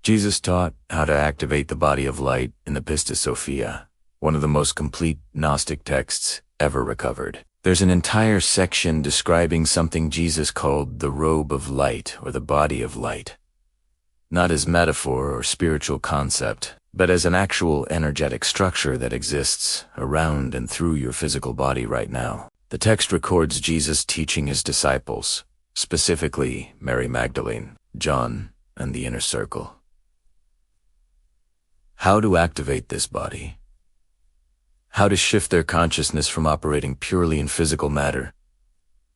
Jesus taught how to activate the body of light in the Pistis Sophia, one of the most complete Gnostic texts ever recovered. There's an entire section describing something Jesus called the robe of light or the body of light. Not as metaphor or spiritual concept, but as an actual energetic structure that exists around and through your physical body right now. The text records Jesus teaching his disciples, specifically Mary Magdalene, John, and the inner circle, how to activate this body, how to shift their consciousness from operating purely in physical matter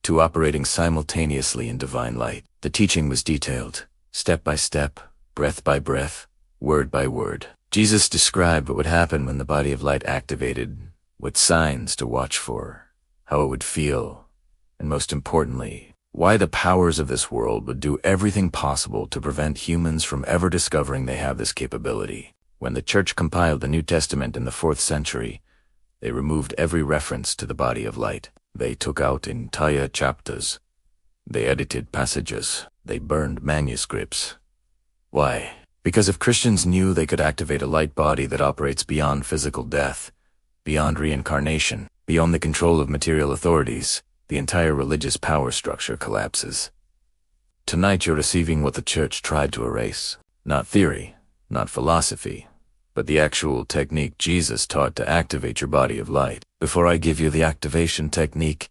to operating simultaneously in divine light. The teaching was detailed, step by step, breath by breath, word by word. Jesus described what would happen when the body of light activated, what signs to watch for, how it would feel, and most importantly, why the powers of this world would do everything possible to prevent humans from ever discovering they have this capability. When the Church compiled the New Testament in the 4th century, they removed every reference to the body of light. They took out entire chapters. They edited passages. They burned manuscripts. Why? Because if Christians knew they could activate a light body that operates beyond physical death, beyond reincarnation, beyond the control of material authorities, the entire religious power structure collapses. Tonight you're receiving what the Church tried to erase. Not theory, not philosophy, but the actual technique Jesus taught to activate your body of light. Before I give you the activation technique,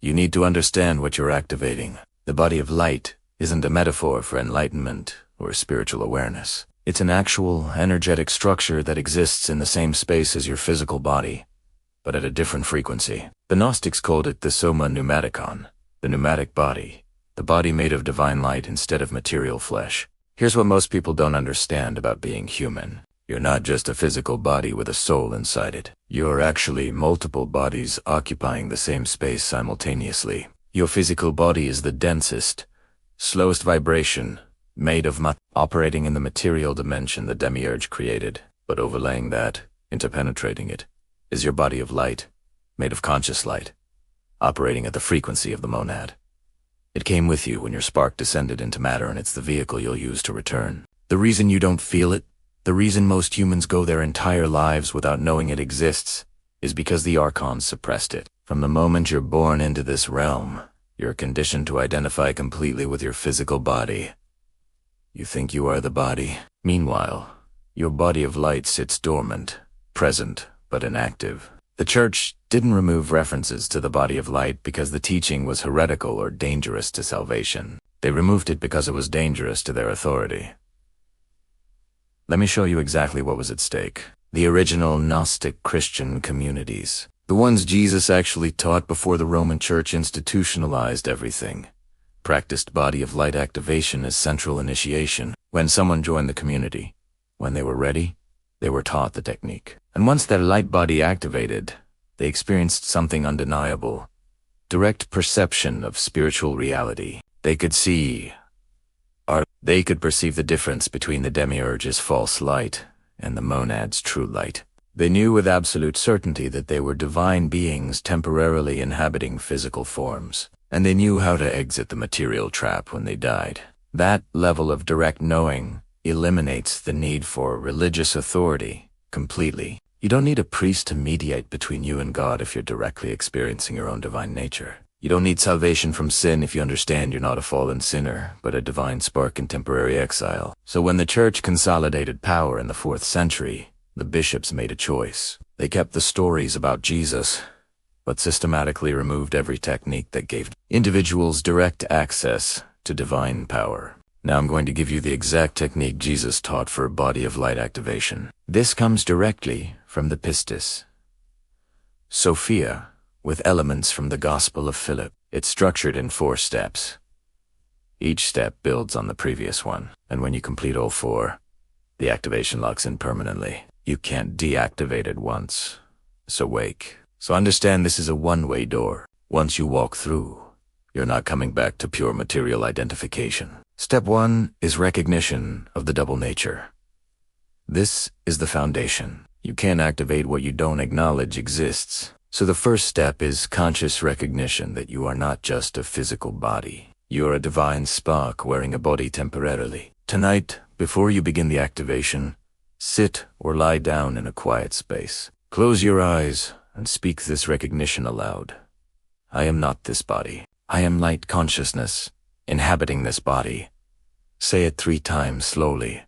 you need to understand what you're activating. The body of light isn't a metaphor for enlightenment or spiritual awareness. It's an actual, energetic structure that exists in the same space as your physical body, but at a different frequency. The Gnostics called it the Soma Pneumatikon, the pneumatic body, the body made of divine light instead of material flesh. Here's what most people don't understand about being human. You're not just a physical body with a soul inside it. You're actually multiple bodies occupying the same space simultaneously. Your physical body is the densest, slowest vibration, made of operating in the material dimension the demiurge created, but overlaying that, interpenetrating it, is your body of light, made of conscious light, operating at the frequency of the monad. It came with you when your spark descended into matter, and it's the vehicle you'll use to return. The reason you don't feel it, the reason most humans go their entire lives without knowing it exists, is because the Archon suppressed it. From the moment you're born into this realm, you're conditioned to identify completely with your physical body. You think you are the body. Meanwhile, your body of light sits dormant, present, but inactive. The Church didn't remove references to the body of light because the teaching was heretical or dangerous to salvation. They removed it because it was dangerous to their authority. Let me show you exactly what was at stake. The original Gnostic Christian communities. The ones Jesus actually taught before the Roman Church institutionalized everything. Practiced body of light activation as central initiation. When someone joined the community, when they were ready, they were taught the technique. And once their light body activated, they experienced something undeniable. Direct perception of spiritual reality. They could see, or they could perceive the difference between the demiurge's false light and the monad's true light. They knew with absolute certainty that they were divine beings temporarily inhabiting physical forms, and they knew how to exit the material trap when they died. That level of direct knowing eliminates the need for religious authority completely. You don't need a priest to mediate between you and God if you're directly experiencing your own divine nature. You don't need salvation from sin if you understand you're not a fallen sinner, but a divine spark in temporary exile. So when the Church consolidated power in the 4th century, the bishops made a choice. They kept the stories about Jesus, but systematically removed every technique that gave individuals direct access to divine power. Now I'm going to give you the exact technique Jesus taught for body of light activation. This comes directly from the Pistis Sophia, with elements from the Gospel of Philip. It's structured in 4 steps. Each step builds on the previous one, and when you complete all 4, the activation locks in permanently. You can't deactivate it once. So wake. So understand this is a one-way door. Once you walk through, you're not coming back to pure material identification. Step 1 is recognition of the double nature. This is the foundation. You can't activate what you don't acknowledge exists. So the first step is conscious recognition that you are not just a physical body. You are a divine spark wearing a body temporarily. Tonight, Before you begin the activation, sit or lie down in a quiet space. Close your eyes and speak this recognition aloud. I am not this body. I am light consciousness, inhabiting this body. Say it 3 times slowly.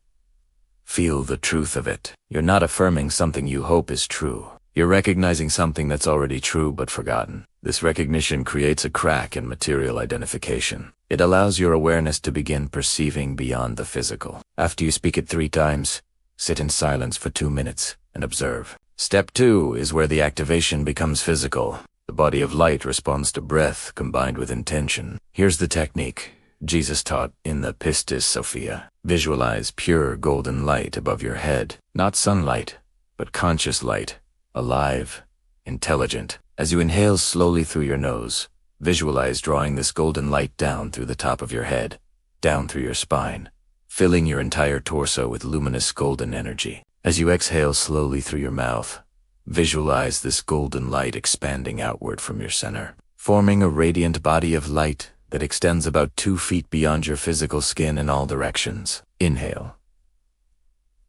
Feel the truth of it. You're not affirming something you hope is true. You're recognizing something that's already true but forgotten. This recognition creates a crack in material identification. It allows your awareness to begin perceiving beyond the physical. After you speak it 3 times, sit in silence for 2 minutes and observe. Step 2 is where the activation becomes physical. The body of light responds to breath combined with intention. Here's the technique Jesus taught in the Pistis Sophia. Visualize pure golden light above your head. Not sunlight, but conscious light. Alive, intelligent. As you inhale slowly through your nose, visualize drawing this golden light down through the top of your head, down through your spine, filling your entire torso with luminous golden energy. As you exhale slowly through your mouth, visualize this golden light expanding outward from your center, forming a radiant body of light that extends about 2 feet beyond your physical skin in all directions. Inhale.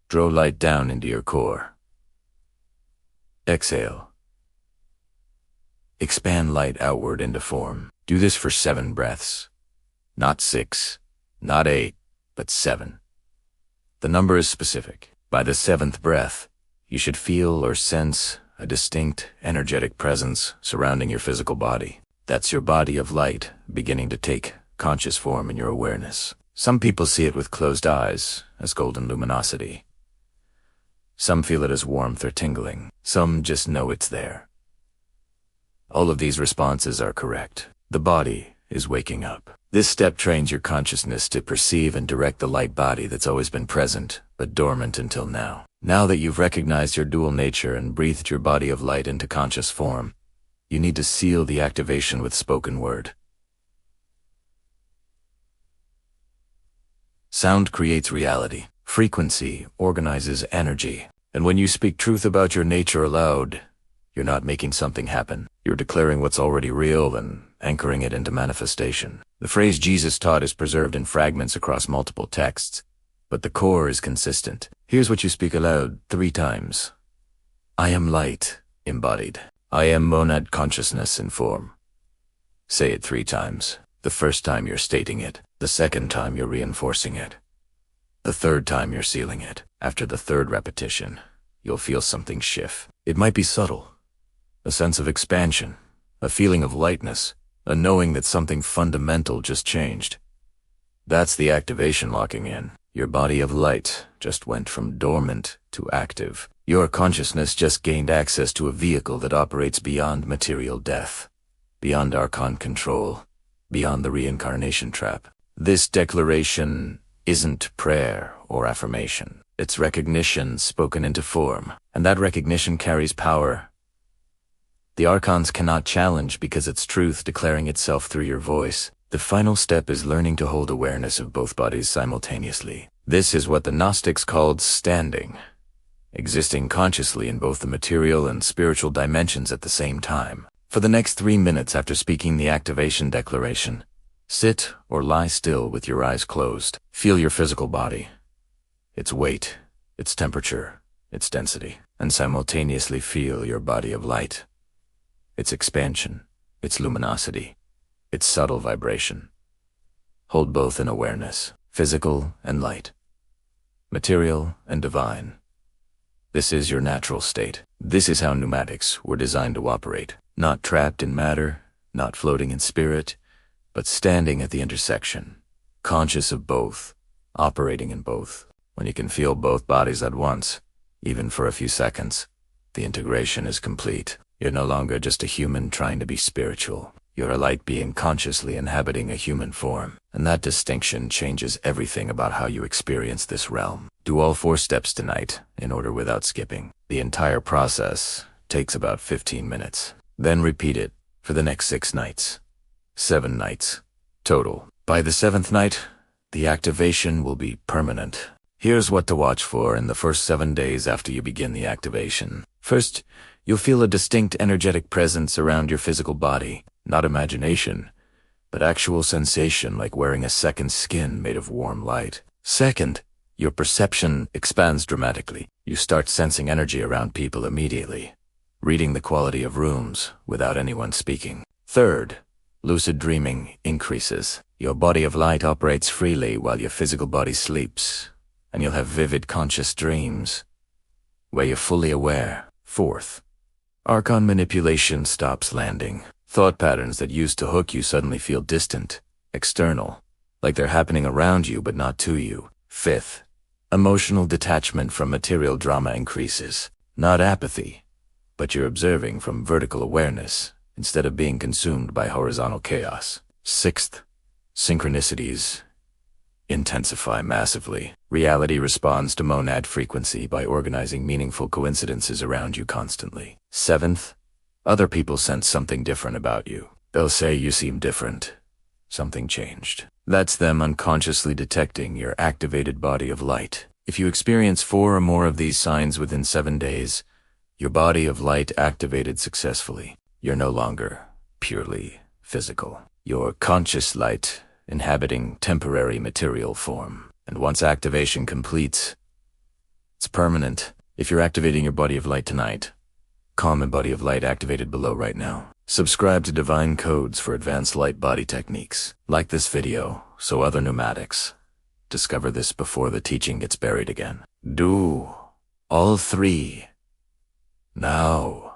Draw light down into your core. Exhale. Expand light outward into form. Do this for 7 breaths. Not 6, not 8, but 7. The number is specific. By the 7th breath, you should feel or sense a distinct, energetic presence surrounding your physical body. That's your body of light beginning to take conscious form in your awareness. Some people see it with closed eyes as golden luminosity. Some feel it as warmth or tingling. Some just know it's there. All of these responses are correct. The body is waking up. This step trains your consciousness to perceive and direct the light body that's always been present, but dormant until now. Now that you've recognized your dual nature and breathed your body of light into conscious form, you need to seal the activation with spoken word. Sound creates reality. Frequency organizes energy. And when you speak truth about your nature aloud, you're not making something happen. You're declaring what's already real and anchoring it into manifestation. The phrase Jesus taught is preserved in fragments across multiple texts, but the core is consistent. Here's what you speak aloud 3 times. I am light, embodied. I am monad consciousness in form. Say it 3 times. The first time you're stating it. The second time you're reinforcing it. The third time you're sealing it. After the 3rd repetition, you'll feel something shift. It might be subtle. A sense of expansion, a feeling of lightness, a knowing that something fundamental just changed. That's the activation locking in. Your body of light just went from dormant to active. Your consciousness just gained access to a vehicle that operates beyond material death, beyond Archon control, beyond the reincarnation trap. This declaration isn't prayer or affirmation. It's recognition spoken into form, and that recognition carries power. The Archons cannot challenge because it's truth declaring itself through your voice. The final step is learning to hold awareness of both bodies simultaneously. This is what the Gnostics called standing, existing consciously in both the material and spiritual dimensions at the same time. For the next 3 minutes after speaking the activation declaration, sit or lie still with your eyes closed. Feel your physical body, its weight, its temperature, its density, and simultaneously feel your body of light, its expansion, its luminosity, its subtle vibration. Hold both in awareness, physical and light, material and divine. This is your natural state. This is how pneumatics were designed to operate. Not trapped in matter, not floating in spirit, but standing at the intersection, conscious of both, operating in both. When you can feel both bodies at once, even for a few seconds, the integration is complete. You're no longer just a human trying to be spiritual. You're a light being consciously inhabiting a human form, and that distinction changes everything about how you experience this realm. Do all 4 steps tonight, in order without skipping. The entire process takes about 15 minutes. Then repeat it for the next 6 nights. 7 nights total. By the 7th night, the activation will be permanent. Here's what to watch for in the first 7 days after you begin the activation. First, you'll feel a distinct energetic presence around your physical body. Not imagination, but actual sensation like wearing a second skin made of warm light. Second, Your perception expands dramatically. You start sensing energy around people immediately, reading the quality of rooms without anyone speaking. Third, lucid dreaming increases. Your body of light operates freely while your physical body sleeps, and you'll have vivid conscious dreams where you're fully aware. Fourth, Archon manipulation stops landing. Thought patterns that used to hook you suddenly feel distant, external, like they're happening around you but not to you. Fifth, emotional detachment from material drama increases. Not apathy, but you're observing from vertical awareness instead of being consumed by horizontal chaos. Sixth, synchronicities intensify massively. Reality responds to monad frequency by organizing meaningful coincidences around you constantly. Seventh, other people sense something different about you. They'll say you seem different. Something changed. That's them unconsciously detecting your activated body of light. If you experience 4 or more of these signs within 7 days, your body of light activated successfully. You're no longer purely physical. Your conscious light inhabiting temporary material form. And once activation completes, it's permanent. If you're activating your body of light tonight, comment body of light activated below right now. Subscribe to Divine Codes for advanced light body techniques. Like this video so other pneumatics discover this before the teaching gets buried again. Do all 3 now.